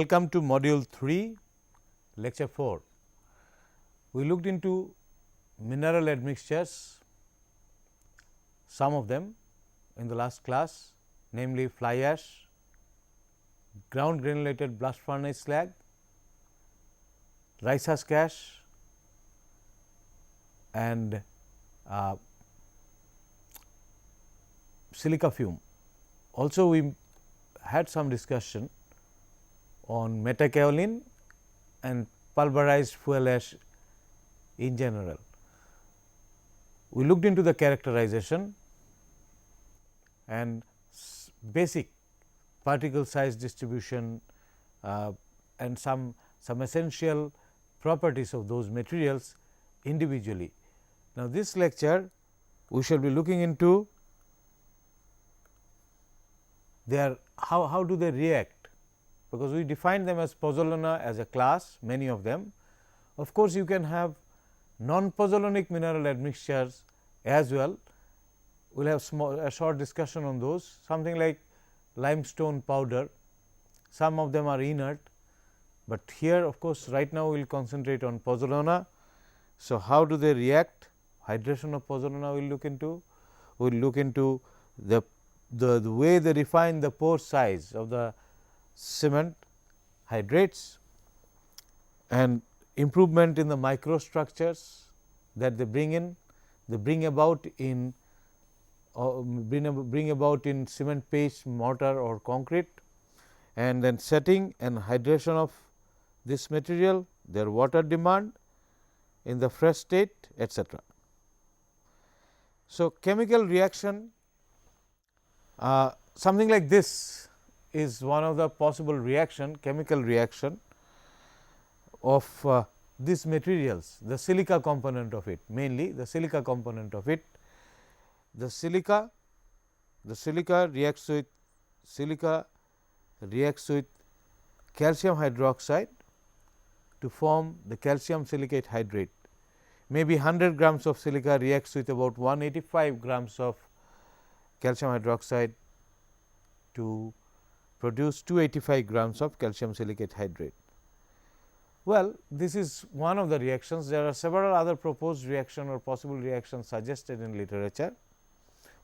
Welcome to module 3, lecture 4. We looked into mineral admixtures, some of them in the last class, namely fly ash, ground granulated blast furnace slag, rice husk ash, and silica fume. Also, we had some discussion on metakaolin and pulverized fuel ash in general. We looked into the characterization and basic particle size distribution and some essential properties of those materials individually. Now, this lecture we shall be looking into their how do they react, because we define them as pozzolana as a class, many of them. Of course, you can have non-pozzolanic mineral admixtures as well. We will have a short discussion on those, something like limestone powder. Some of them are inert, but here of course, right now we will concentrate on pozzolana. So, how do they react? Hydration of pozzolana we will look into. We will look into the way they refine the pore size of the cement hydrates and improvement in the microstructures that they bring about in cement paste, mortar or concrete, and then setting and hydration of this material, their water demand in the fresh state, etc. So, chemical reaction, something like this is one of the possible reaction, chemical reaction of these materials, the silica component of it, mainly the silica component of it. The silica reacts with calcium hydroxide to form the calcium silicate hydrate. Maybe 100 grams of silica reacts with about 185 grams of calcium hydroxide to produce 285 grams of calcium silicate hydrate. Well, this is one of the reactions. There are several other proposed reaction or possible reactions suggested in literature,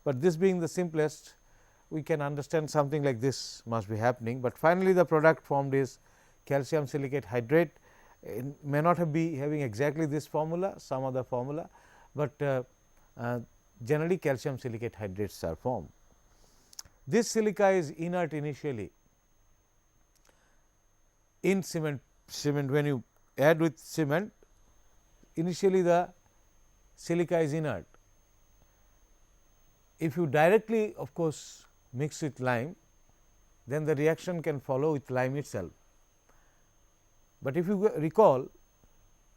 but this being the simplest, we can understand something like this must be happening, but finally, the product formed is calcium silicate hydrate. It may not be having exactly this formula, some other formula, but generally calcium silicate hydrates are formed. This silica is inert initially in cement. When you add with cement, initially the silica is inert. If you directly of course mix with lime, then the reaction can follow with lime itself. But if you recall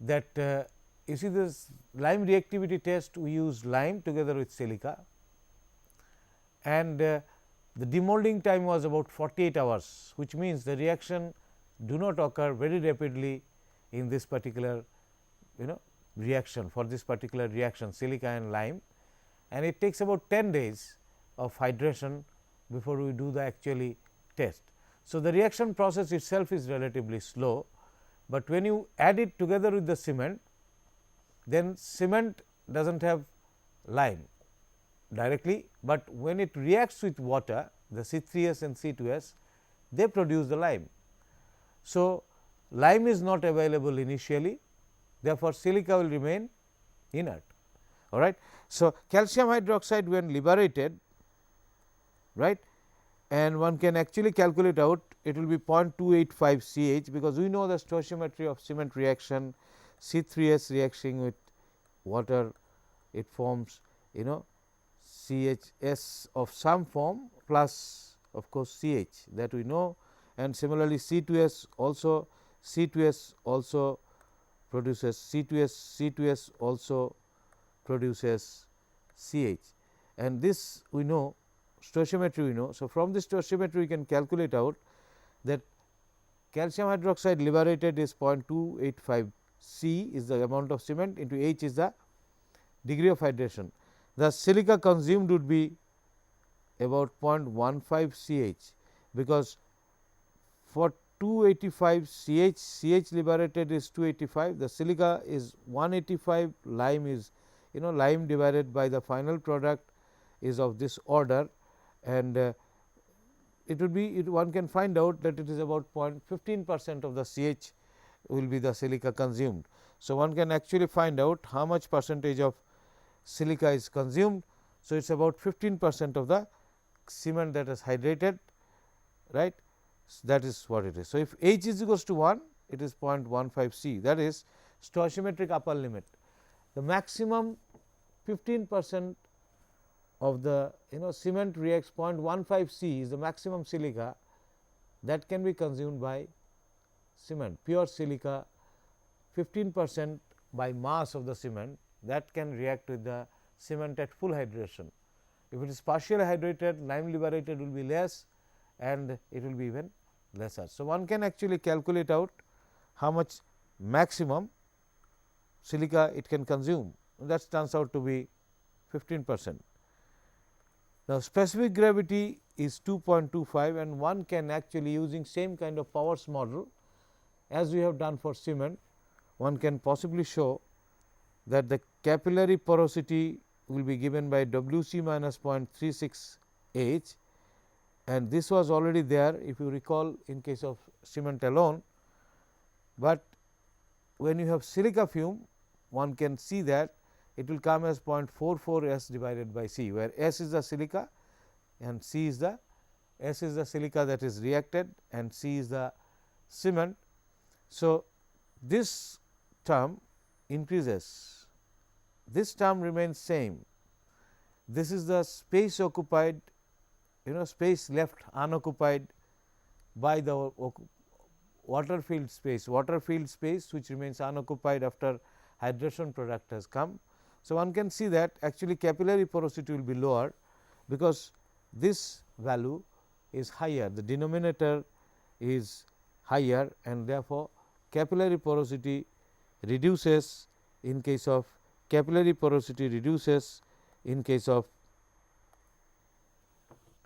that you see this lime reactivity test, we use lime together with silica, and the demolding time was about 48 hours, which means the reaction do not occur very rapidly in this particular reaction, for this particular reaction silica and lime, and it takes about 10 days of hydration before we do the actually test. So, the reaction process itself is relatively slow, but when you add it together with the cement, then cement does not have lime directly, but when it reacts with water, the C3S and C2S, they produce the lime. So, lime is not available initially, therefore, silica will remain inert. All right. So, calcium hydroxide when liberated, right, and one can actually calculate out, it will be 0.285 CH, because we know the stoichiometry of cement reaction, C3S reacting with water, it forms CHS of some form plus of course, CH, that we know, and similarly C2S also produces C2S also produces CH, and this we know, stoichiometry we know. So, from this stoichiometry we can calculate out that calcium hydroxide liberated is 0.285 C is the amount of cement into H is the degree of hydration. The silica consumed would be about 0.15 CH, because for 285 CH liberated is 285, the silica is 185, lime is lime divided by the final product is of this order, and it would be one can find out that it is about 0.15% of the CH will be the silica consumed. So, one can actually find out how much percentage of silica is consumed. So, it is about 15% of the cement that is hydrated, right. So, that is what it is. So, if H is equals to 1, it is 0.15 C, that is stoichiometric upper limit. The maximum 15% of the cement reacts 0.15 C is the maximum silica that can be consumed by cement. Pure silica 15% by mass of the cement that can react with the cement at full hydration. If it is partially hydrated, lime liberated will be less and it will be even lesser. So, one can actually calculate out how much maximum silica it can consume, that turns out to be 15%. Now, specific gravity is 2.25 and one can actually using same kind of Powers model as we have done for cement, one can possibly show that the capillary porosity will be given by W c minus 0.36 H, and this was already there if you recall in case of cement alone, but when you have silica fume one can see that it will come as 0.44 S divided by C, where S is the silica and C is the S is the silica that is reacted and C is the cement. So, this term increases, this term remains same, this is the space occupied space left unoccupied by the water filled space which remains unoccupied after hydration product has come. So, one can see that actually capillary porosity will be lower because this value is higher, the denominator is higher and therefore, capillary porosity reduces in case of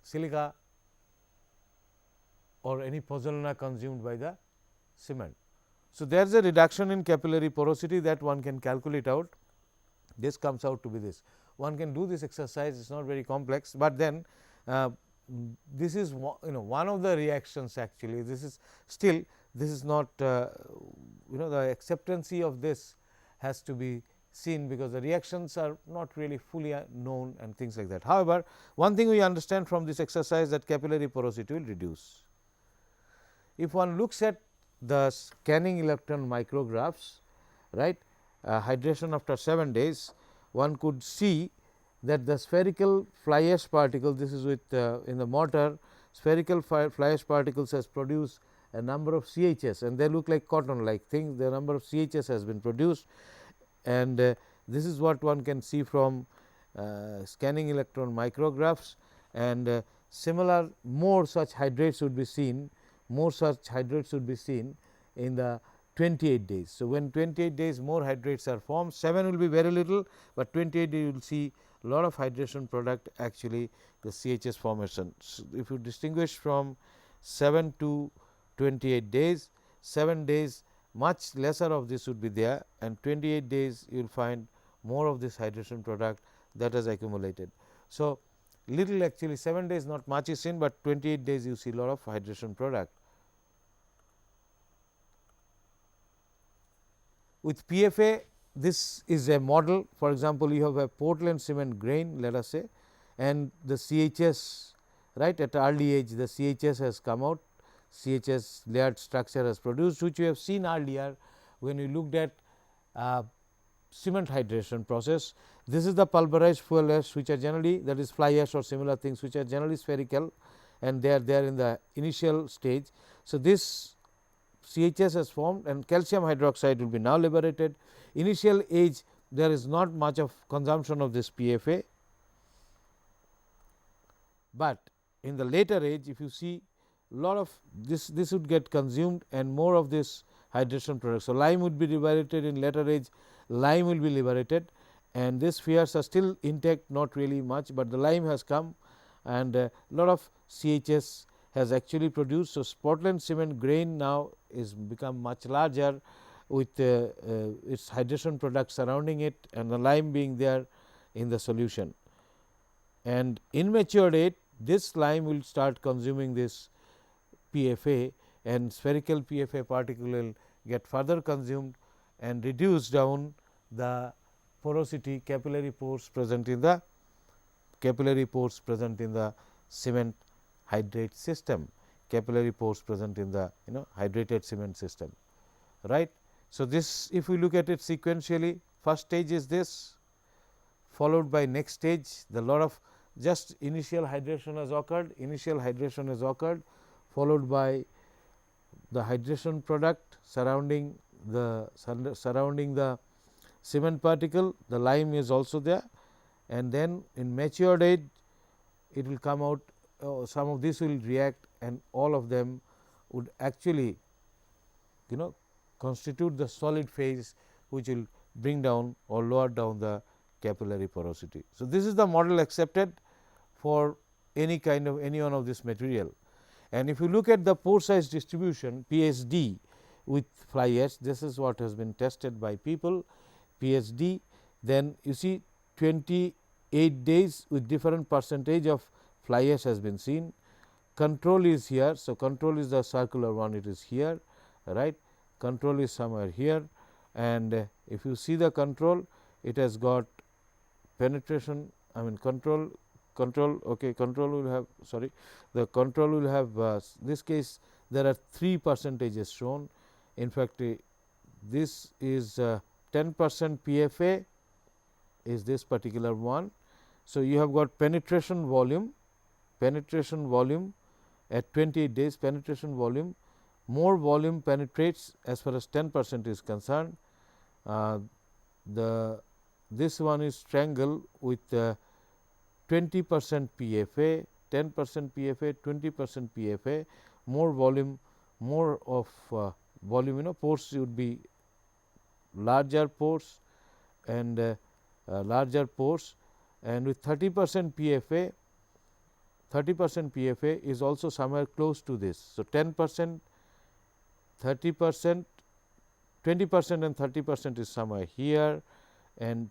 silica or any pozzolana consumed by the cement. So, there is a reduction in capillary porosity that one can calculate out. This comes out to be this. One can do this exercise, it is not very complex, but then this is one of the reactions actually. This is still this is not the acceptancy of this has to be seen because the reactions are not really fully known and things like that. However, one thing we understand from this exercise that capillary porosity will reduce. If one looks at the scanning electron micrographs, right, hydration after 7 days, one could see that the spherical fly ash particle, this is with in the mortar, spherical fly ash particles has produced a number of CHS and they look like cotton like things, the number of CHS has been produced, and this is what one can see from scanning electron micrographs, and similar more such hydrates would be seen, in the 28 days. So, when 28 days more hydrates are formed, 7 will be very little, but 28 days you will see lot of hydration product actually the CHS formation. So, if you distinguish from 7 to 28 days, 7 days much lesser of this would be there and 28 days you will find more of this hydration product that has accumulated. So, little actually 7 days not much is seen, but 28 days you see lot of hydration product. With PFA, this is a model, for example, you have a Portland cement grain let us say, and the CHS right at early age the CHS has come out, CHS layered structure has produced, which we have seen earlier when we looked at cement hydration process. This is the pulverized fuel ash which are generally, that is fly ash or similar things which are generally spherical and they are there in the initial stage. So, this CHS has formed and calcium hydroxide will be now liberated. Initial age there is not much of consumption of this PFA, but in the later age if you see lot of this would get consumed and more of this hydration product. So, lime would be liberated in later age, lime will be liberated and these spheres are still intact, not really much, but the lime has come and lot of CHS has actually produced. So, Portland cement grain now is become much larger with its hydration product surrounding it and the lime being there in the solution. And in mature state, this lime will start consuming this PFA, and spherical PFA particle will get further consumed and reduce down the porosity capillary pores present in the cement hydrate system, capillary pores present in the hydrated cement system, right. So, this if we look at it sequentially, first stage is this, followed by next stage, the lot of just initial hydration has occurred, followed by the hydration product surrounding the cement particle, the lime is also there, and then in mature state it will come out, some of this will react and all of them would actually constitute the solid phase, which will bring down or lower down the capillary porosity. So, this is the model accepted for any one of this material. And if you look at the pore size distribution PSD with fly ash, this is what has been tested by people PSD, then you see 28 days with different percentage of fly ash has been seen. Control is here. So, control is the circular one, it is here, right. Control is somewhere here, and if you see the control, it has got penetration, I mean control okay, control will have the control will have this case there are 3 percentages shown. In fact, this is 10% PFA is this particular one. So, you have got penetration volume at 28 days, penetration volume, more volume penetrates as far as 10% is concerned. This one is triangle with 20% PFA, 10% PFA, 20% PFA, more volume, more of volume, pores would be larger pores and with 30% PFA, 30% PFA is also somewhere close to this. So, 10%, 30%, 20% and 30% is somewhere here, and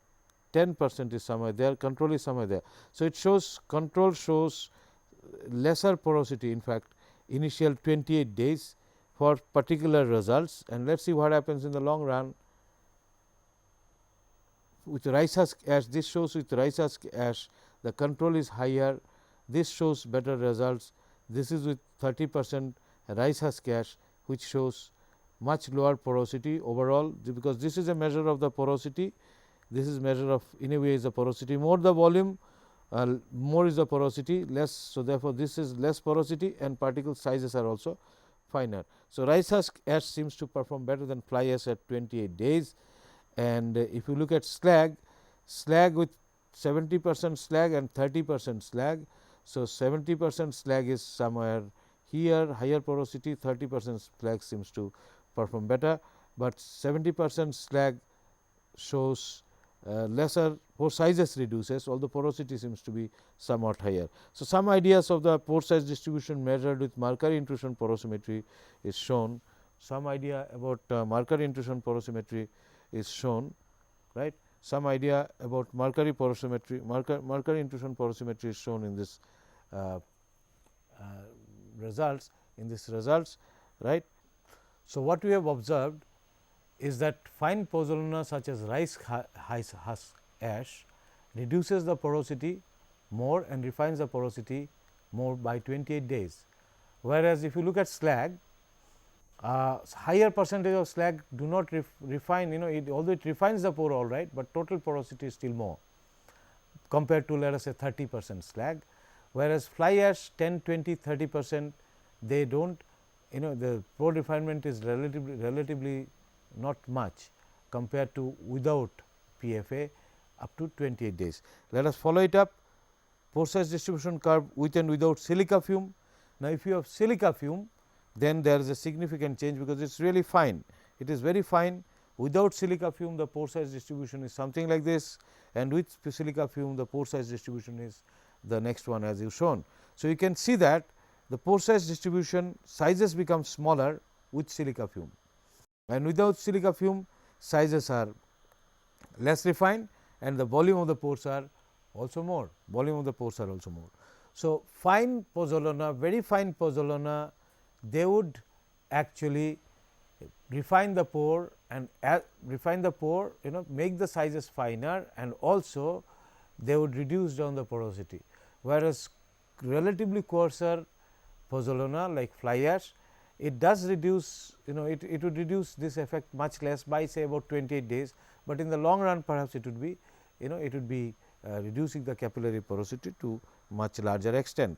10% is somewhere there, control is somewhere there. So, it shows control shows lesser porosity, in fact, initial 28 days for particular results, and let us see what happens in the long run. With rice husk ash, this shows with rice husk ash the control is higher, this shows better results. This is with 30% rice husk ash, which shows much lower porosity overall, because this is a measure of the porosity, this is measure of in a way is the porosity, more the volume, more is the porosity, less. So, therefore, this is less porosity and particle sizes are also finer. So, rice husk ash seems to perform better than fly ash at 28 days. And if you look at slag with 70% slag and 30% slag. So, 70% slag is somewhere here, higher porosity, 30% slag seems to perform better, but 70% slag shows lesser pore sizes reduces, although porosity seems to be somewhat higher. So, some ideas of the pore size distribution measured with mercury intrusion porosimetry is shown. Some idea about mercury intrusion porosimetry is shown, right. Some idea about mercury intrusion porosimetry is shown in this results, right. So, what we have observed is that fine pozzolana such as rice husk ash reduces the porosity more and refines the porosity more by 28 days. Whereas, if you look at slag, higher percentage of slag do not refine, although it refines the pore all right, but total porosity is still more compared to let us say 30% slag. Whereas, fly ash 10, 20, 30% they do not, the pore refinement is relatively not much compared to without PFA up to 28 days. Let us follow it up. Pore size distribution curve with and without silica fume. Now, if you have silica fume, then there is a significant change, because it is really fine. It is very fine. Without silica fume, the pore size distribution is something like this, and with silica fume, the pore size distribution is the next one as you shown. So, you can see that the pore size distribution sizes become smaller with silica fume, and without silica fume sizes are less refined and the volume of the pores are also more, So, fine pozzolana, very fine pozzolana, they would actually refine the pore and make the sizes finer, and also they would reduce down the porosity, whereas relatively coarser pozzolana like fly ash, it does reduce, it would reduce this effect much less by say about 28 days, but in the long run perhaps it would be reducing the capillary porosity to much larger extent.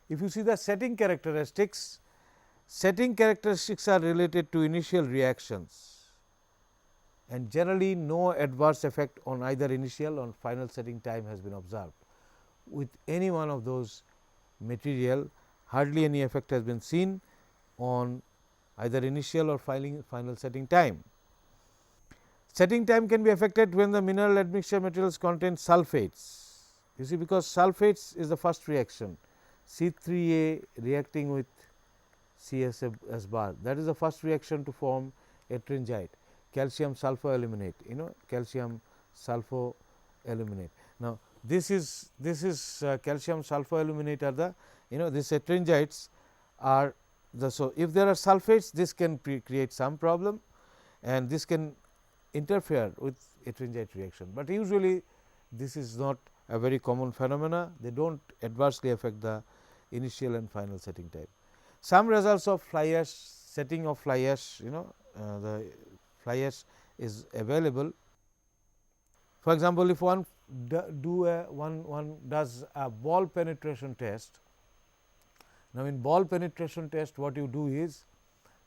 If you see the setting characteristics are related to initial reactions, and generally no adverse effect on either initial or final setting time has been observed. With any one of those material, hardly any effect has been seen on either initial or final setting time. Setting time can be affected when the mineral admixture materials contain sulfates. You see, because sulfates is the first reaction, C3A reacting with CSS bar, that is the first reaction to form ettringite, calcium sulfoaluminate, calcium sulfoaluminate. Now, this is calcium sulfoaluminate are the, these ettringites are the, so if there are sulfates, this can create some problem and this can interfere with ettringite reaction, but usually this is not a very common phenomena. They do not adversely affect the initial and final setting time. Some results of fly ash, setting of fly ash, the fly ash is available. For example, if one does a ball penetration test. Now, in ball penetration test, what you do is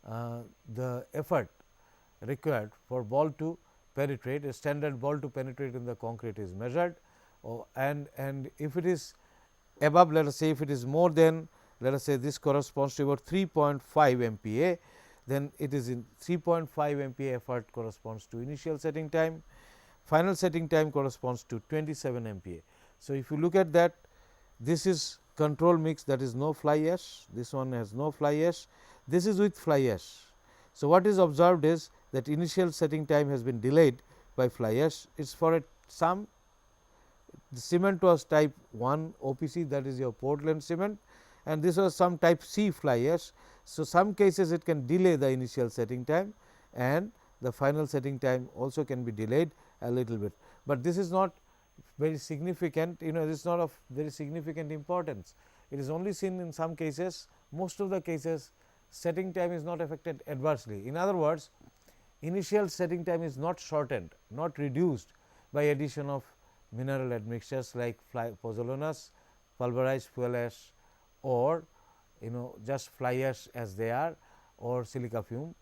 the effort required for ball to penetrate, a standard ball to penetrate in the concrete is measured, and if it is above, let us say if it is more than, let us say this corresponds to about 3.5 MPa, then it is in 3.5 MPa effort corresponds to initial setting time, final setting time corresponds to 27 MPa. So, if you look at that, this is control mix, that is no fly ash, this one has no fly ash, this is with fly ash. So, what is observed is that initial setting time has been delayed by fly ash. It is for some, the cement was type 1 OPC, that is your Portland cement, and this was some type C fly ash. So, some cases it can delay the initial setting time and the final setting time also can be delayed a little bit, but this is not very significant, this is not of very significant importance. It is only seen in some cases, most of the cases setting time is not affected adversely. In other words, initial setting time is not shortened, not reduced by addition of mineral admixtures like pozzolanas, pulverized fuel ash, or just fly ash as they are, or silica fume.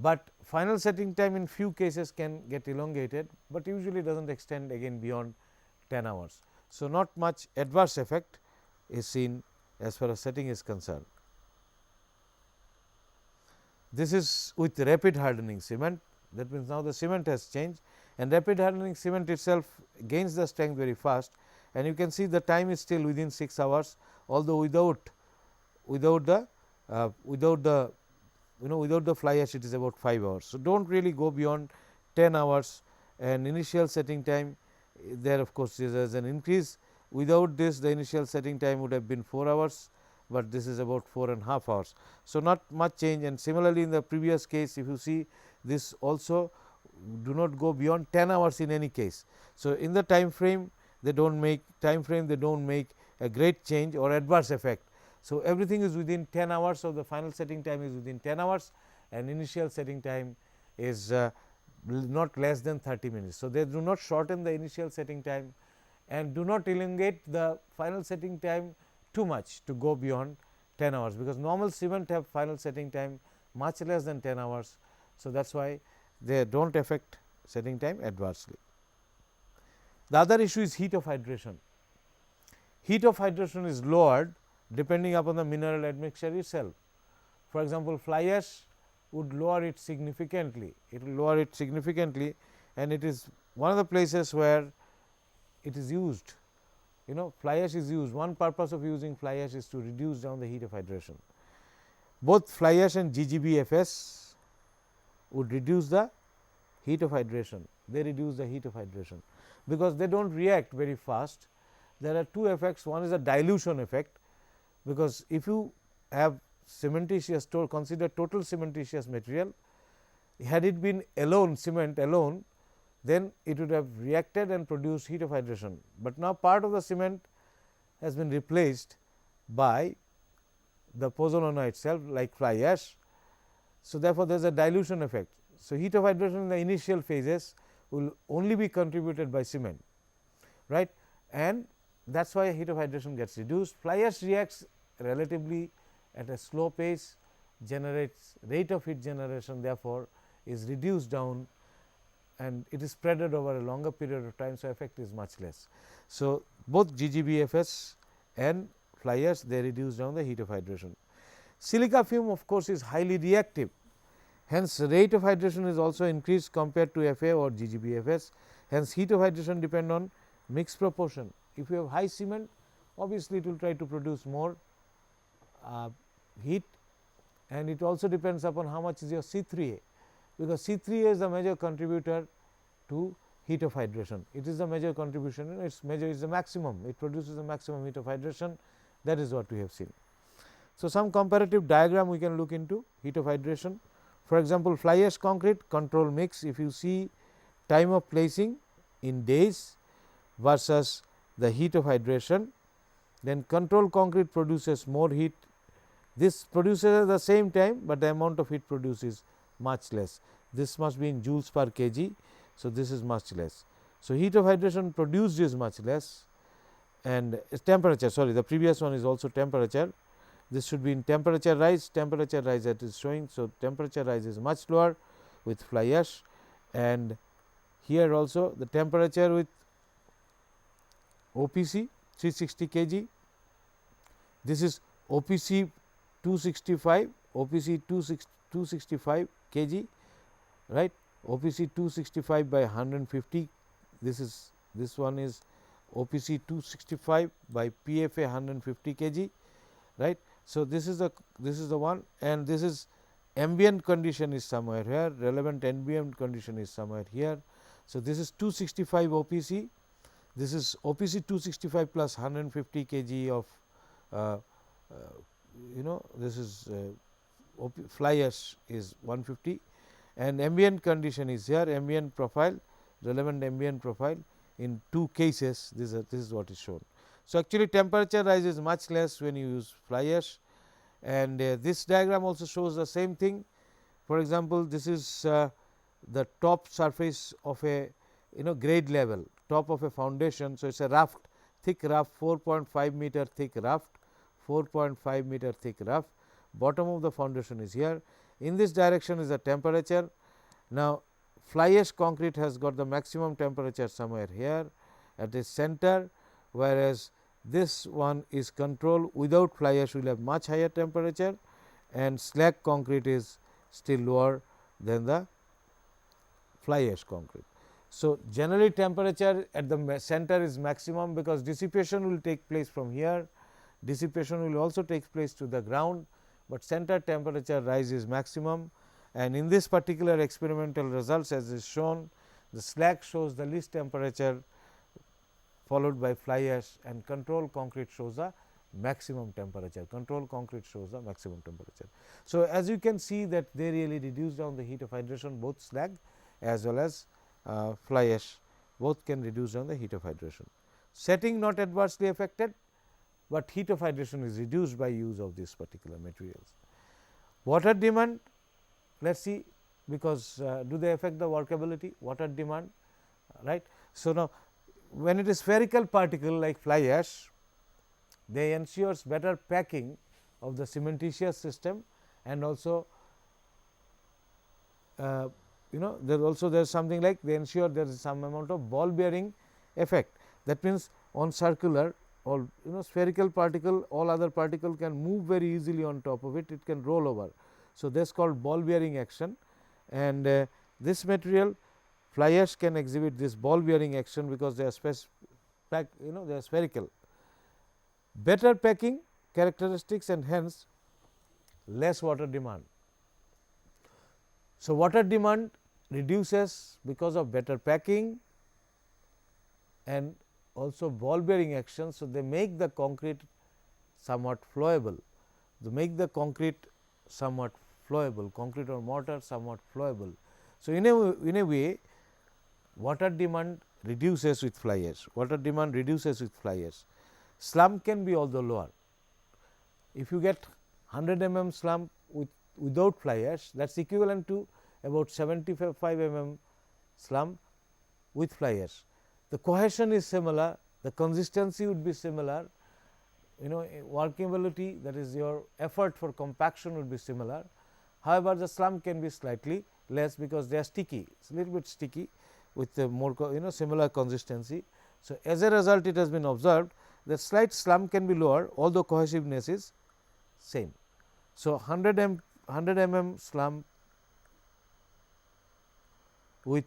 But final setting time in few cases can get elongated, but usually does not extend again beyond 10 hours. So, not much adverse effect is seen as far as setting is concerned. This is with rapid hardening cement, that means now the cement has changed, and rapid hardening cement itself gains the strength very fast, and you can see the time is still within 6 hours, although without the fly ash it is about 5 hours. So, do not really go beyond 10 hours, and initial setting time there of course is an increase. Without this, the initial setting time would have been 4 hours, but this is about 4.5 hours. So, not much change, and similarly in the previous case, if you see this also do not go beyond 10 hours in any case. So, in the time frame they do not make a great change or adverse effect. So, everything is within 10 hours of the final setting time is within 10 hours, and initial setting time is not less than 30 minutes. So, they do not shorten the initial setting time and do not elongate the final setting time too much to go beyond 10 hours, because normal cement have final setting time much less than 10 hours. So, that is why they do not affect setting time adversely. The other issue is heat of hydration. Heat of hydration is lowered depending upon the mineral admixture itself. For example, fly ash would lower it significantly, and it is one of the places where it is used fly ash is used. One purpose of using fly ash is to reduce down the heat of hydration. Both fly ash and GGBFS would reduce the heat of hydration. They reduce the heat of hydration because they do not react very fast. There are two effects. One is a dilution effect, because if you have cementitious, consider total cementitious material, had it been alone, cement alone, then it would have reacted and produced heat of hydration, but now part of the cement has been replaced by the pozzolana itself, like fly ash. So, therefore, there is a dilution effect. So, heat of hydration in the initial phases will only be contributed by cement, right, and that is why heat of hydration gets reduced. Fly ash reacts relatively at a slow pace, generates rate of heat generation, therefore, is reduced down and it is spreaded over a longer period of time. So, effect is much less. So, both GGBFS and fly ash, they reduce down the heat of hydration. Silica fume of course, is highly reactive, hence rate of hydration is also increased compared to FA or GGBFS, hence heat of hydration depend on mixed proportion. If you have high cement, obviously it will try to produce more heat, and it also depends upon how much is your C3A, because C3A is the major contributor to heat of hydration. It is the major contribution, its major is the maximum, it produces the maximum heat of hydration, that is what we have seen. So, some comparative diagram we can look into heat of hydration. For example, fly ash concrete control mix, if you see time of placing in days versus the heat of hydration, then control concrete produces more heat. This produces at the same time, but the amount of heat produced is much less. This must be in joules per kg. So, this is much less. So, heat of hydration produced is much less, and temperature, sorry, the previous one is also temperature. This should be in temperature rise that is showing. So, temperature rise is much lower with fly ash, and here also the temperature with OPC 360 kg, this is OPC 265, OPC 265 kg, right, OPC 265 by 150, this one is OPC 265 by PFA 150 kg, right. So, this is the one, and this is ambient condition is somewhere here, relevant ambient condition is somewhere here. So, this is 265 OPC, this is OPC 265 plus 150 kg of this is fly ash is 150, and ambient condition is here, ambient profile, relevant ambient profile in two cases, this is what is shown. So, actually temperature rise is much less when you use fly ash, and this diagram also shows the same thing. For example, this is the top surface of a grade level, top of a foundation. So, it is a raft, thick raft, 4.5 meter thick raft, 4.5 meter thick raft, bottom of the foundation is here. In this direction is the temperature. Now, fly ash concrete has got the maximum temperature somewhere here at its center, whereas this one is controlled without fly ash will have much higher temperature, and slag concrete is still lower than the fly ash concrete. So, generally temperature at the center is maximum, because dissipation will take place from here, dissipation will also take place to the ground, but center temperature rise is maximum, and in this particular experimental results as is shown, the slag shows the least temperature followed by fly ash, and control concrete shows the maximum temperature, control concrete shows the maximum temperature. So, as you can see that they really reduce down the heat of hydration, both slag as well as fly ash, both can reduce down the heat of hydration. Setting not adversely affected, but heat of hydration is reduced by use of these particular materials. Water demand, let us see, because do they affect the workability, water demand, right. So, now when it is spherical particle like fly ash, they ensures better packing of the cementitious system, and also there is something like they ensure there is some amount of ball bearing effect. That means, on circular or spherical particle, all other particle can move very easily on top of it, it can roll over. So, this is called ball bearing action, and this material fly ash can exhibit this ball bearing action, because they are they are spherical. better packing characteristics and hence less water demand. So, water demand reduces because of better packing and also ball bearing action. So, they make the concrete somewhat flowable, they make the concrete somewhat flowable, concrete or mortar somewhat flowable. So, in a way water demand reduces with fly ash, water demand reduces with fly ash. Slump can be also lower. If you get 100 mm slump without fly ash, that is equivalent to about 75 mm slump with fly ash. The cohesion is similar, the consistency would be similar, workability, that is your effort for compaction would be similar. However, the slump can be slightly less because they are sticky, it is a little bit sticky with the more similar consistency. So, as a result it has been observed that slight slump can be lower, although cohesiveness is same. So, 100 mm slump with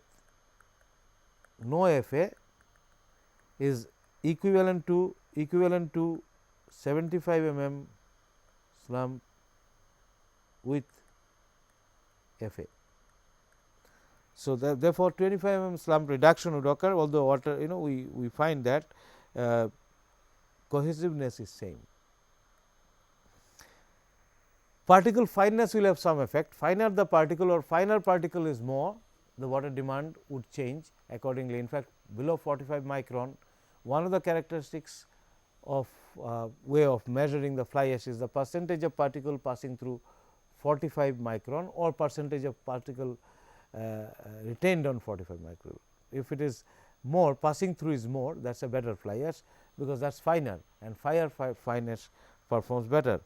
no FA is equivalent to 75 mm slump with FA. So, therefore, 25 mm slump reduction would occur, although water we find that cohesiveness is same. Particle fineness will have some effect. Finer the particle or finer particle is more, the water demand would change accordingly. In fact, below 45 micron, one of the characteristics of way of measuring the fly ash is the percentage of particle passing through 45 micron or percentage of particle retained on 45 micron. If it is more, passing through is more, that is a better fly ash, because that is finer and fineness performs better,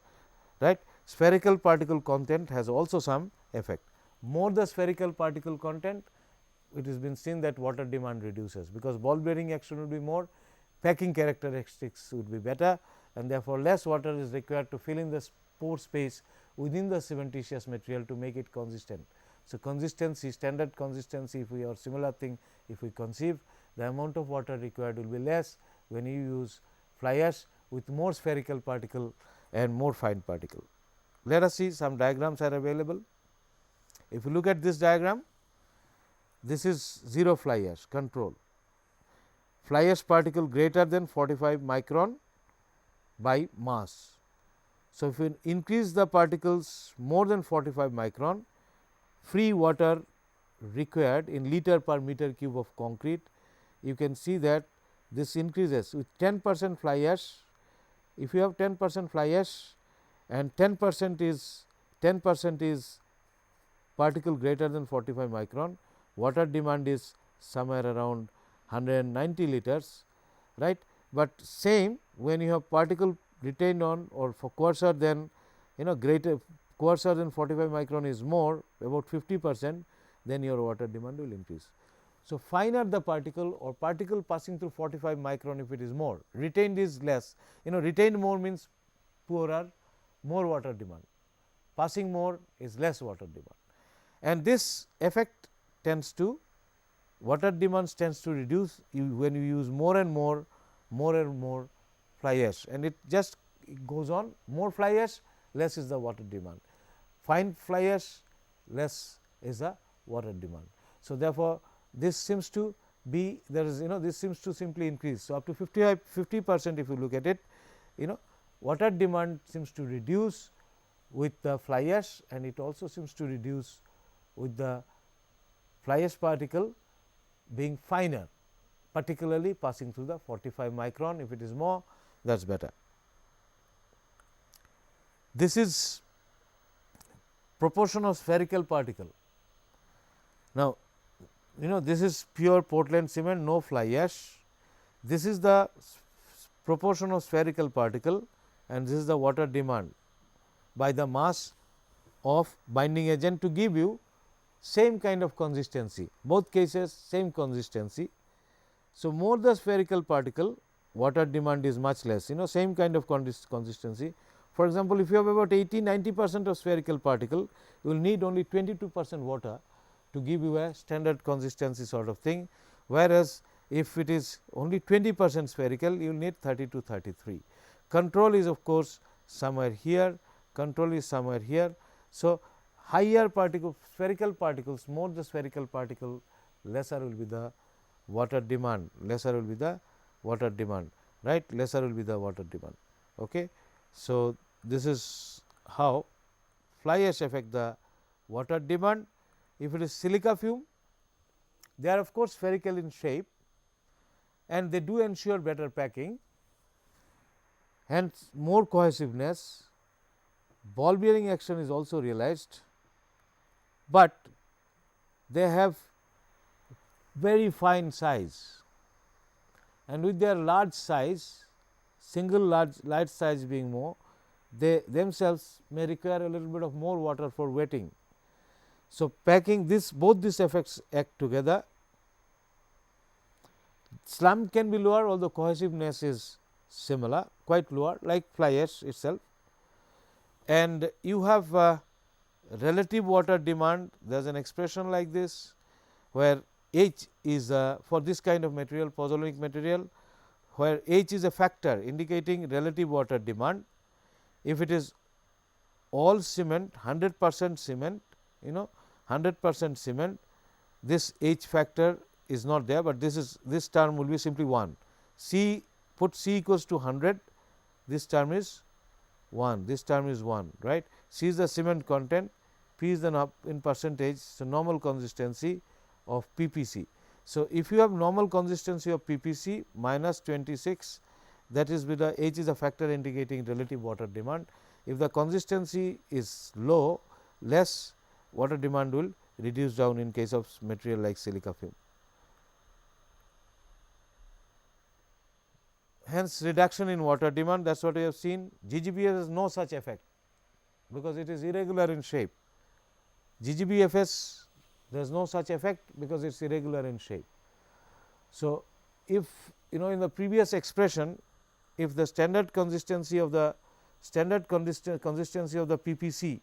right. Spherical particle content has also some effect. More the spherical particle content, it has been seen that water demand reduces, because ball bearing action will be more, packing characteristics would be better, and therefore, less water is required to fill in the pore space within the cementitious material to make it consistent. So, consistency, standard consistency, if we or similar thing, if we conceive, the amount of water required will be less when you use fly ash with more spherical particle and more fine particle. Let us see, some diagrams are available. If you look at this diagram, this is 0 fly ash control, fly ash particle greater than 45 micron by mass. So, if you increase the particles more than 45 micron, free water required in liter per meter cube of concrete, you can see that this increases with 10% fly ash. If you have 10% fly ash and 10% is particle greater than 45 micron, water demand is somewhere around 190 liters, right. But same when you have particle retained on or for coarser than greater, coarser than 45 micron is more, about 50%, then your water demand will increase. So, finer the particle or particle passing through 45 micron, if it is more, retained is less, retained more means poorer, more water demand, passing more is less water demand, and this effect tends to, water demand tends to reduce when you use more and more fly ash, and it just goes on, more fly ash, less is the water demand, fine fly ash, less is the water demand. So, therefore, this seems to be, there is this seems to simply increase. So, up to 50% if you look at it, water demand seems to reduce with the fly ash, and it also seems to reduce with the fly ash particle being finer, particularly passing through the 45 micron. If it is more, that is better. This is proportion of spherical particle. Now, this is pure Portland cement, no fly ash. This is the proportion of spherical particle, and this is the water demand by the mass of binding agent to give you same kind of consistency, both cases same consistency. So, more the spherical particle, water demand is much less, same kind of consistency. For example, if you have about 80-90% of spherical particle, you will need only 22% water to give you a standard consistency sort of thing, whereas if it is only 20% spherical, you will need 30 to 33. control is of course somewhere here, control is somewhere here. So, higher spherical particles, more the spherical particle, lesser will be the water demand, lesser will be the water demand, right, lesser will be the water demand. Okay. So, this is how fly ash affect the water demand. If it is silica fume, they are of course spherical in shape and they do ensure better packing, hence more cohesiveness, ball bearing action is also realized, but they have very fine size, and with their large size, single large size being more, they themselves may require a little bit of more water for wetting. So, packing this, both these effects act together. Slump can be lower, although cohesiveness is similar, quite lower like fly ash itself, and you have relative water demand. There is an expression like this, where H is for this kind of material, pozzolanic material, where H is a factor indicating relative water demand. If it is all cement, 100% cement, 100% cement, this H factor is not there, but this term will be simply 1. C, put C equals to 100, this term is 1, this term is 1, right. C is the cement content, P is the in percentage. So, normal consistency of PPC. So, if you have normal consistency of PPC minus 26, that is with the H is a factor indicating relative water demand. If the consistency is low, less water demand will reduce down in case of material like silica fume. Hence, reduction in water demand, that is what we have seen. GGBS has no such effect, because it is irregular in shape. GGBFS, there is no such effect, because it is irregular in shape. So, if in the previous expression, if the standard consistency of the PPC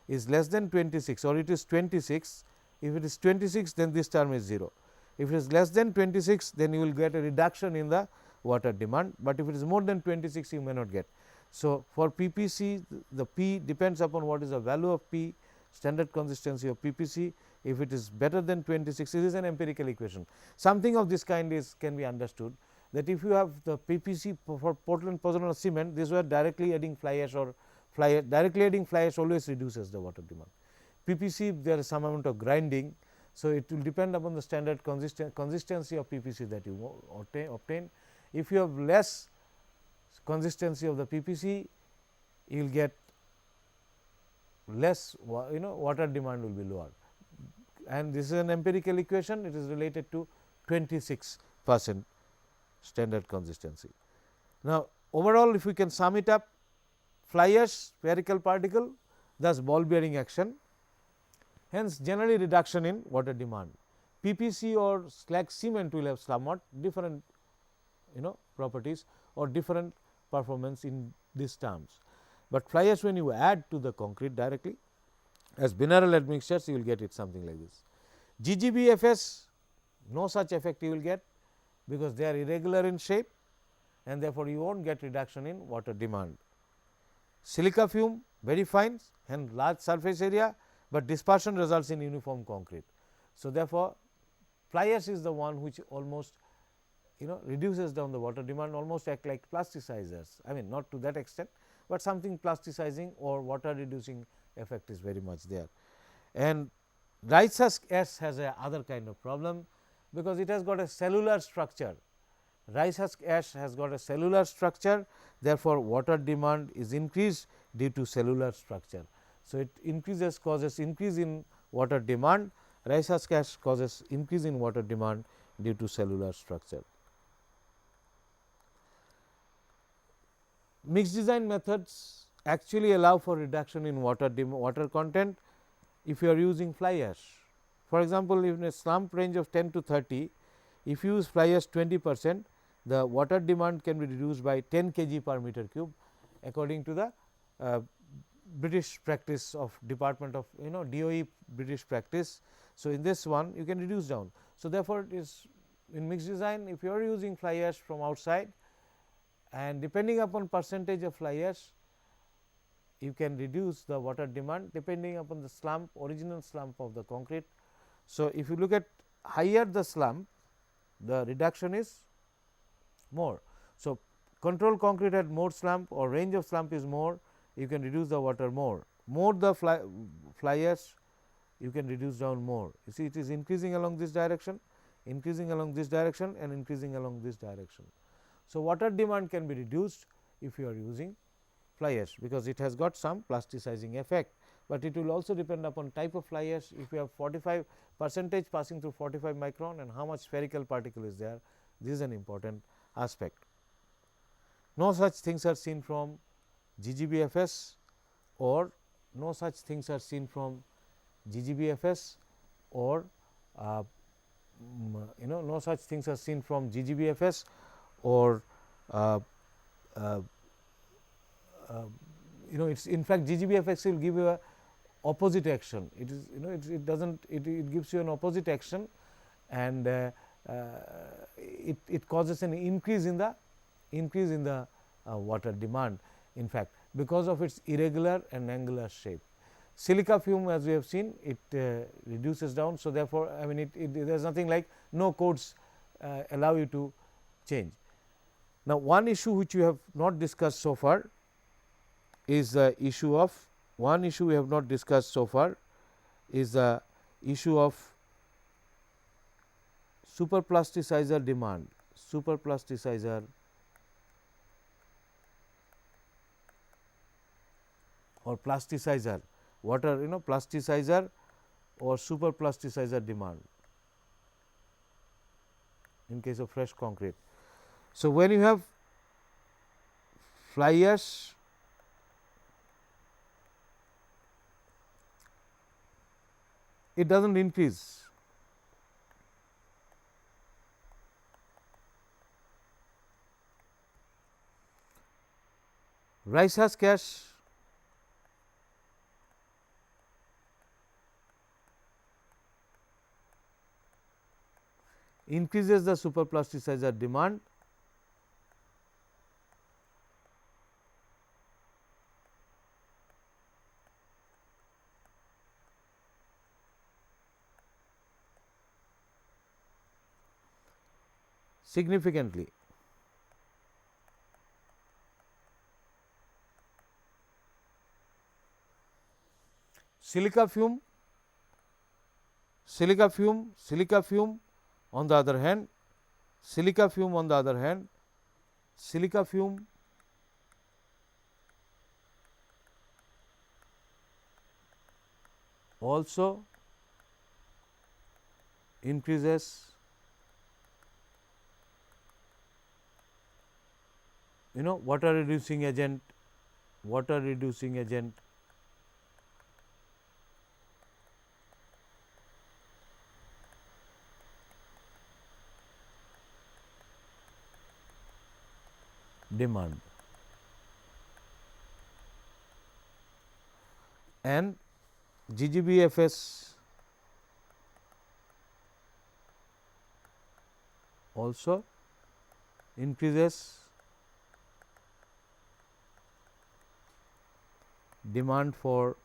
is less than 26 or it is 26, if it is 26, then this term is 0. If it is less than 26, then you will get a reduction in the water demand, but if it is more than 26, you may not get. So, for PPC, the P depends upon what is the value of P, standard consistency of PPC. If it is better than 26, it is an empirical equation. Something of this kind can be understood, that if you have the PPC for Portland pozzolana cement, this were directly adding fly ash or directly adding fly ash always reduces the water demand. PPC, there is some amount of grinding. So, it will depend upon the standard consistency of PPC that you obtain. If you have less consistency of the PPC, you will get less water demand will be lower, and this is an empirical equation. It is related to 26% standard consistency. Now, overall if we can sum it up, fly ash spherical particle, thus ball bearing action, hence generally reduction in water demand. PPC or slag cement will have somewhat different properties or different performance in these terms, but fly ash when you add to the concrete directly as mineral admixtures, you will get it something like this. GGBFS, no such effect you will get, because they are irregular in shape and therefore, you will not get reduction in water demand. Silica fume very fine and large surface area, but dispersion results in uniform concrete. So, therefore, fly ash is the one which almost reduces down the water demand, almost act like plasticizers. I mean, not to that extent, but something plasticizing or water reducing effect is very much there. And Rice Husk ash has a other kind of problem, because it has got a cellular structure. Rice Husk ash has got a cellular structure, therefore, water demand is increased due to cellular structure. So, it causes increase in water demand. Rice Husk ash causes increase in water demand due to cellular structure. Mixed design methods actually allow for reduction in water content if you are using fly ash. For example, in a slump range of 10 to 30, if you use fly ash 20%, the water demand can be reduced by 10 kg per meter cube, according to the British practice of Department of DOE British practice. So, in this one you can reduce down. So, therefore, it is in mixed design, if you are using fly ash from outside and depending upon percentage of fly ash, you can reduce the water demand depending upon the slump, original slump of the concrete. So, if you look at higher the slump, the reduction is more. So, control concrete had more slump or range of slump is more, you can reduce the water more. More the fly ash, you can reduce down more. You see, it is increasing along this direction, increasing along this direction and increasing along this direction. So, water demand can be reduced if you are using fly ash, because it has got some plasticizing effect, but it will also depend upon type of fly ash. If you have 45 percentage passing through 45 micron and how much spherical particle is there, this is an important aspect. No such things are seen from GGBFS, or no such things are seen from GGBFS, or no such things are seen from GGBFS, or it's in fact GGBFS will give you a opposite action. It is it doesn't it gives you an opposite action, and it causes an increase in the water demand, in fact, because of its irregular and angular shape. Silica fume, as we have seen, it reduces down. So, therefore, I mean there is nothing like no codes allow you to change. Now, one issue which we have not discussed so far is the issue of we have not discussed so far is the issue of superplasticizer demand, superplasticizer or plasticizer, water plasticizer or superplasticizer demand in case of fresh concrete. So, when you have fly ash, it does not increase. Rice husk ash increases the superplasticizer demand, significantly. Silica fume on the other hand, silica fume also increases water reducing agent demand, and GGBFS also increases demand for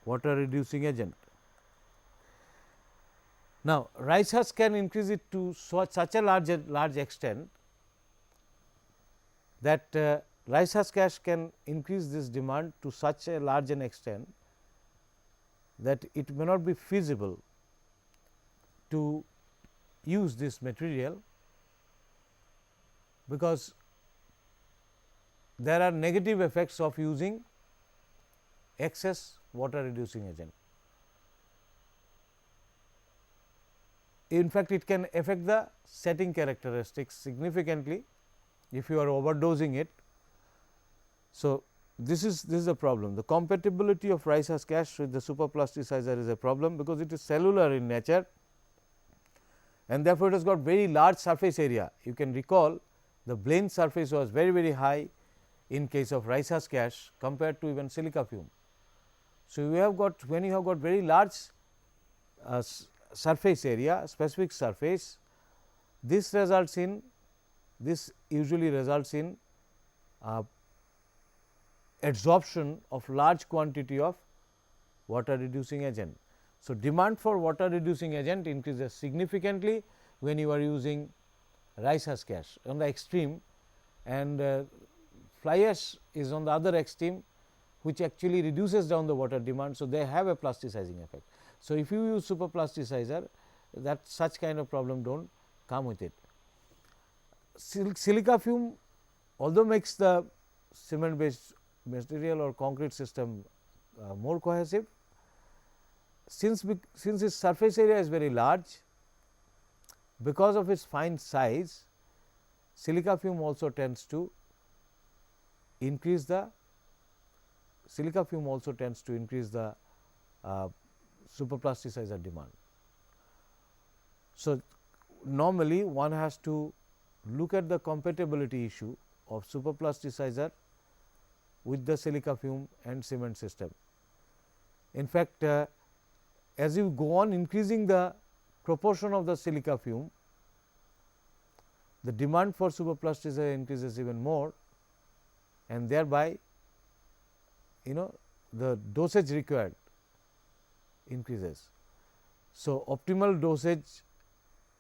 water reducing agent. Now, rice husk can increase it to such a large extent that rice husk ash can increase this demand to such a large an extent that it may not be feasible to use this material, because there are negative effects of using excess water reducing agent. In fact, it can affect the setting characteristics significantly if you are overdosing it. So, this is a problem. The compatibility of rice husk ash with the superplasticizer is a problem, because it is cellular in nature, and therefore, it has got very large surface area. You can recall the Blaine surface was very high in case of rice husk ash compared to even silica fume. So, you have got when you have got very large surface area, specific surface, this usually results in adsorption of large quantity of water reducing agent. So, demand for water reducing agent increases significantly when you are using rice husk ash on the extreme, and fly ash is on the other extreme, which actually reduces down the water demand. So, they have a plasticizing effect. So, if you use super plasticizer, that such kind of problem do not come with it. Silica fume although makes the cement based material or concrete system more cohesive, since its surface area is very large, because of its fine size, silica fume also tends to increase the superplasticizer demand. So, normally one has to look at the compatibility issue of superplasticizer with the silica fume and cement system. In fact, as you go on increasing the proportion of the silica fume, the demand for superplasticizer increases even more, and thereby the dosage required increases. So, optimal dosage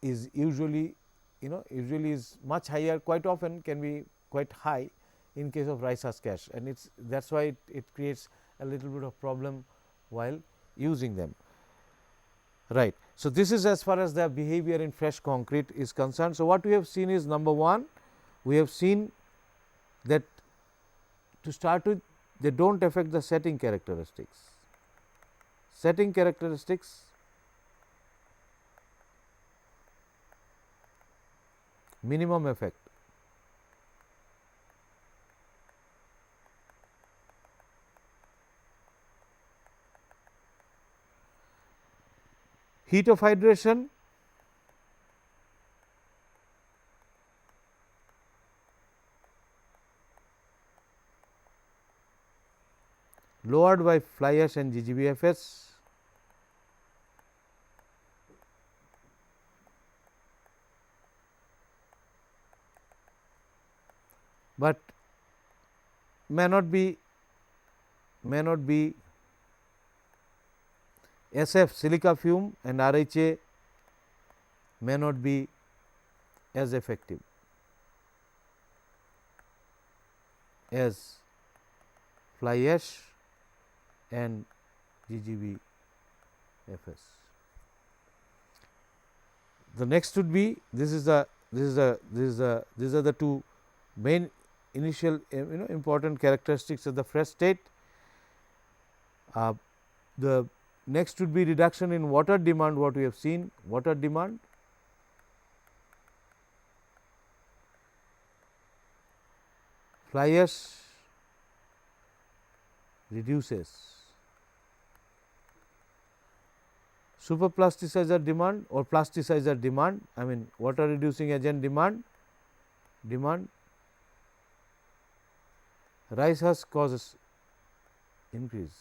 is usually is much higher, quite often can be quite high in case of rice husk ash, and that is why it creates a little bit of problem while using them. Right. So, this is as far as the behavior in fresh concrete is concerned. So, what we have seen is, number one, we have seen that to start with, they do not affect the setting characteristics. Setting characteristics minimum effect. Heat of hydration, lowered by fly ash and GGBFS. But may not be SF silica fume and RHA may not be as effective as fly ash and GGBFS. The next would be, these are the two main initial important characteristics of the fresh state. The next would be reduction in water demand, what we have seen, water demand. Fly ash reduces superplasticizer demand or plasticizer demand, I mean water reducing agent demand. Rice husk causes increase.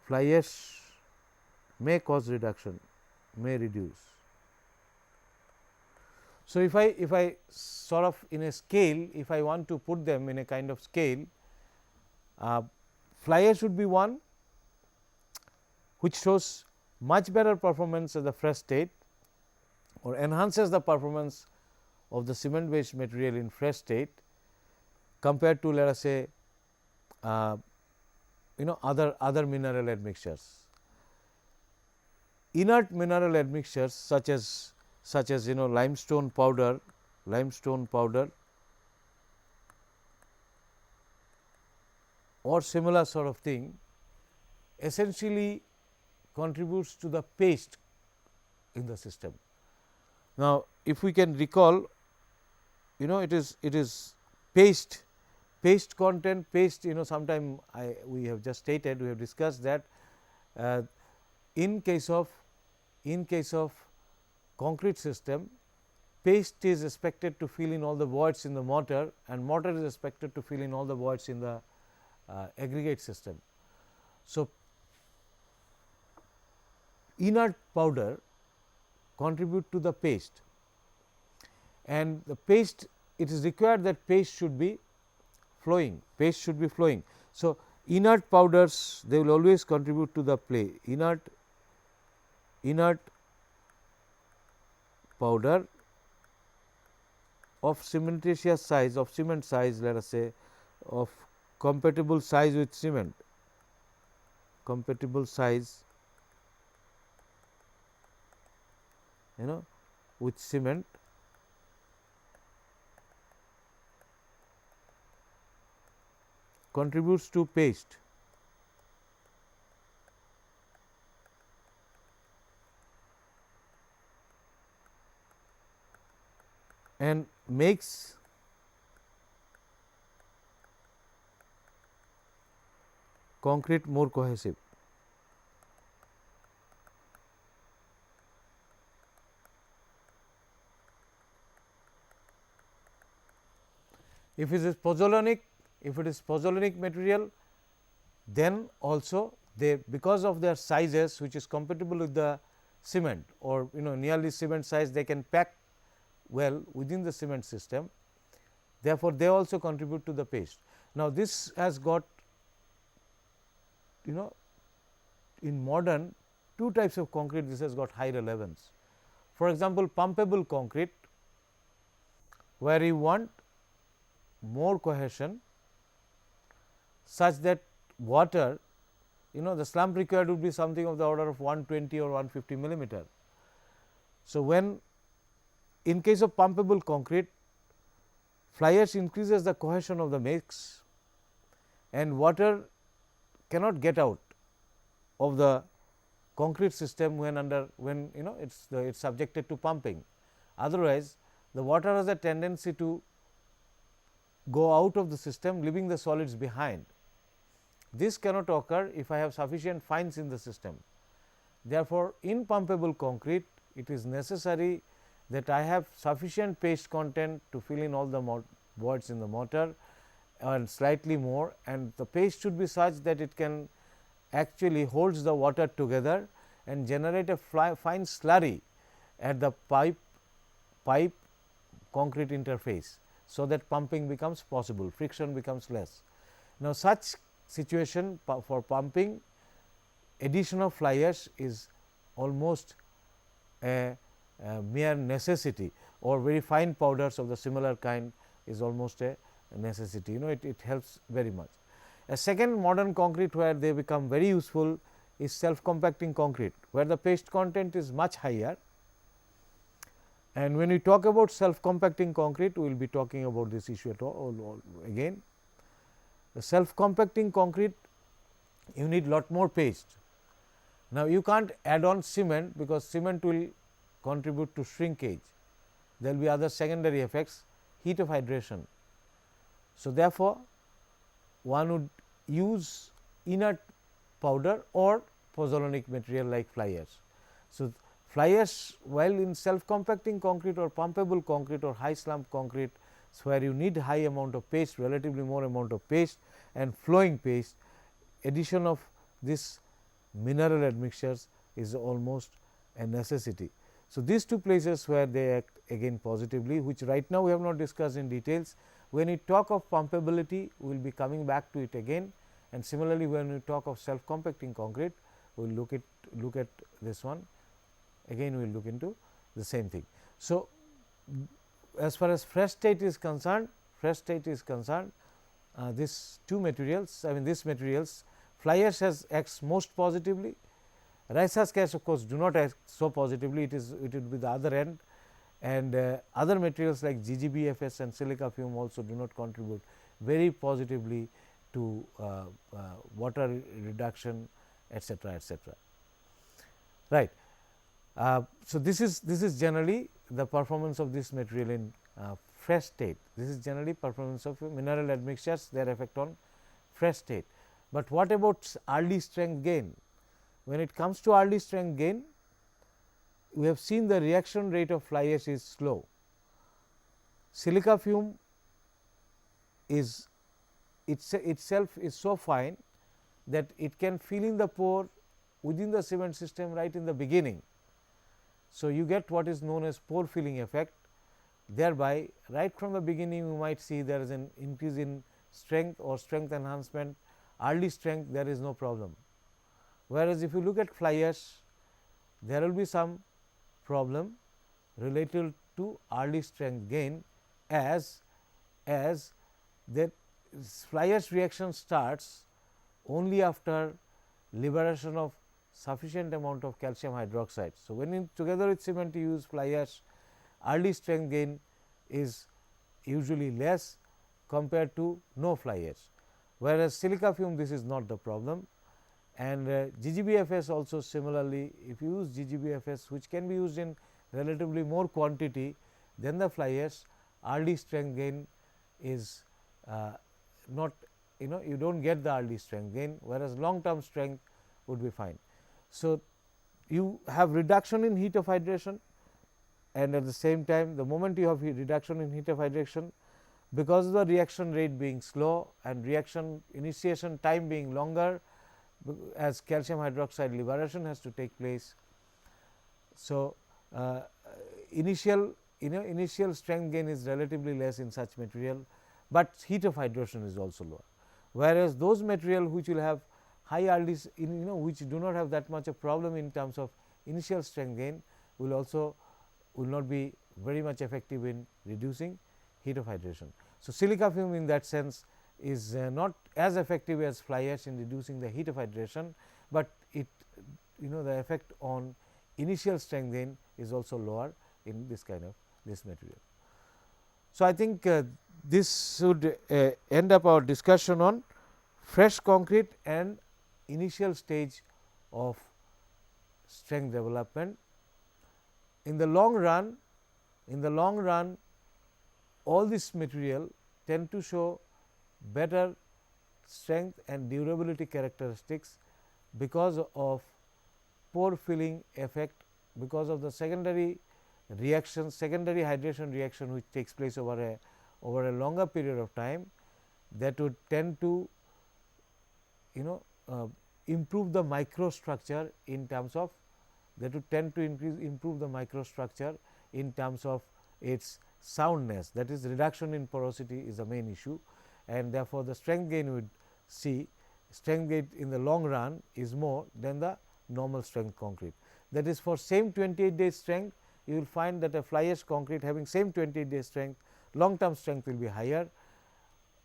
Fly ash may cause reduction, may reduce. So, if I sort of in a scale, if I want to put them in a kind of scale, fly ash would be one which shows much better performance at the fresh state or enhances the performance of the cement based material in fresh state compared to, let us say, other mineral admixtures. Inert mineral admixtures such as limestone powder or similar sort of thing essentially contributes to the paste in the system. Now, if we can recall, it is paste content, sometime we have just stated, we have discussed that in case of concrete system, paste is expected to fill in all the voids in the mortar, and mortar is expected to fill in all the voids in the aggregate system. So, inert powder contribute to the paste, and the paste, it is required that paste should be flowing, paste should be flowing. So, inert powders, they will always contribute to the play. Inert powder of cementitious size, of cement size, let us say, of compatible size with cement, compatible size, with cement, contributes to paste, and makes concrete more cohesive. If it is pozzolanic material, then also they, because of their sizes which is compatible with the cement, or nearly cement size, they can pack well within the cement system. Therefore, they also contribute to the paste. Now, this has got in modern two types of concrete, this has got high relevance. For example, pumpable concrete, where you want more cohesion such that water, the slump required would be something of the order of 120 or 150 millimeter. So, when in case of pumpable concrete, fly ash increases the cohesion of the mix, and water cannot get out of the concrete system when it's subjected to pumping. Otherwise, the water has a tendency to go out of the system, leaving the solids behind. This cannot occur if I have sufficient fines in the system. Therefore, in pumpable concrete, it is necessary that I have sufficient paste content to fill in all the voids in the mortar and slightly more, and the paste should be such that it can actually holds the water together and generate a fine slurry at the pipe concrete interface. So, that pumping becomes possible, friction becomes less. Now, such situation for pumping, addition of fly ash is almost a mere necessity, or very fine powders of the similar kind is almost a necessity. It helps very much. A second modern concrete where they become very useful is self compacting concrete, where the paste content is much higher. And when we talk about self compacting concrete, we will be talking about this issue at all again. The self compacting concrete, you need lot more paste. Now, you can't add on cement, because cement will contribute to shrinkage. There will be other secondary effects, heat of hydration. So, therefore, one would use inert powder or pozzolanic material like fly ash. So, fly ash, while in self compacting concrete or pumpable concrete or high slump concrete, where you need high amount of paste, relatively more amount of paste and flowing paste, addition of this mineral admixtures is almost a necessity. So, these two places where they act again positively, which right now we have not discussed in details. When we talk of pumpability, we will be coming back to it again, and similarly when we talk of self compacting concrete, we will look at this one again, we will look into the same thing. So, as far as fresh state is concerned, these two materials, these materials, fly ash acts most positively. Rice husk ash, of course, do not act so positively, it would be the other end, and other materials like GGBFS and silica fume also do not contribute very positively to water reduction, etc., etc. Right. So, this is generally the performance of this material in fresh state. This is generally performance of mineral admixtures, their effect on fresh state. But what about early strength gain? When it comes to early strength gain, we have seen the reaction rate of fly ash is slow. Silica fume is itself is so fine that it can fill in the pore within the cement system right in the beginning. So, you get what is known as pore filling effect, thereby right from the beginning you might see there is an increase in strength or strength enhancement, early strength there is no problem. Whereas, if you look at fly ash, there will be some problem related to early strength gain, as that fly ash reaction starts only after liberation of sufficient amount of calcium hydroxide. So, when in together with cement you use fly ash, early strength gain is usually less compared to no fly ash, whereas silica fume this is not the problem. And GGBFS also similarly, if you use GGBFS which can be used in relatively more quantity than the fly ash, early strength gain is not, you do not get the early strength gain, whereas long term strength would be fine. So, you have reduction in heat of hydration, and at the same time the moment you have reduction in heat of hydration, because of the reaction rate being slow and reaction initiation time being longer, as calcium hydroxide liberation has to take place. So, initial strength gain is relatively less in such material, but heat of hydration is also lower, whereas those material which will have high early which do not have that much of problem in terms of initial strength gain will not be very much effective in reducing heat of hydration. So, silica fume in that sense is not as effective as fly ash in reducing the heat of hydration, but it the effect on initial strength gain is also lower in this kind of this material. So, I think this should end up our discussion on fresh concrete and initial stage of strength development. In the long run, all this material tend to show better strength and durability characteristics because of pore filling effect, because of the secondary reaction, secondary hydration reaction which takes place over a longer period of time, that would tend to improve the microstructure in terms of improve the microstructure in terms of its soundness, that is reduction in porosity is the main issue, and therefore, the strength gain we would see strength gain in the long run is more than the normal strength concrete. That is, for same 28 days strength, you will find that a fly ash concrete having same 28 days strength, long term strength will be higher.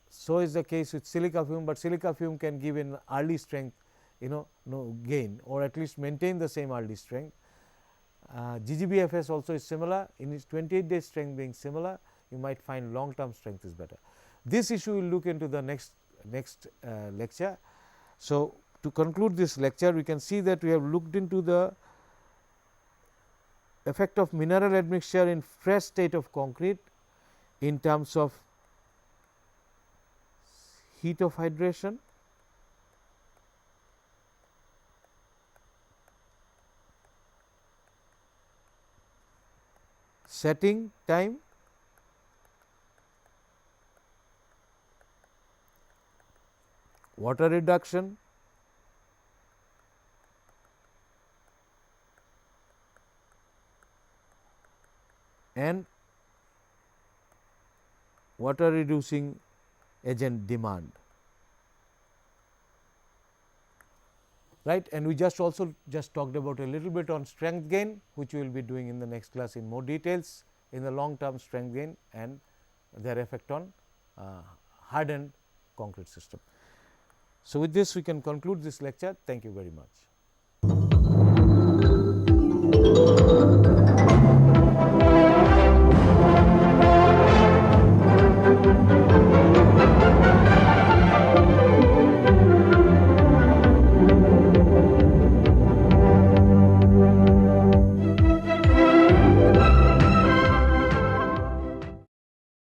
So is the case with silica fume, but silica fume can give an early strength no gain, or at least maintain the same early strength. GGBFS also is similar, in its 28 days strength being similar, you might find long term strength is better. This issue we will look into the next lecture. So, to conclude this lecture, we can see that we have looked into the effect of mineral admixture in fresh state of concrete in terms of heat of hydration, setting time, water reduction, and water reducing agent demand, right. And we just talked about a little bit on strength gain, which we will be doing in the next class in more details in the long term strength gain and their effect on hardened concrete system. So, with this we can conclude this lecture. Thank you very much.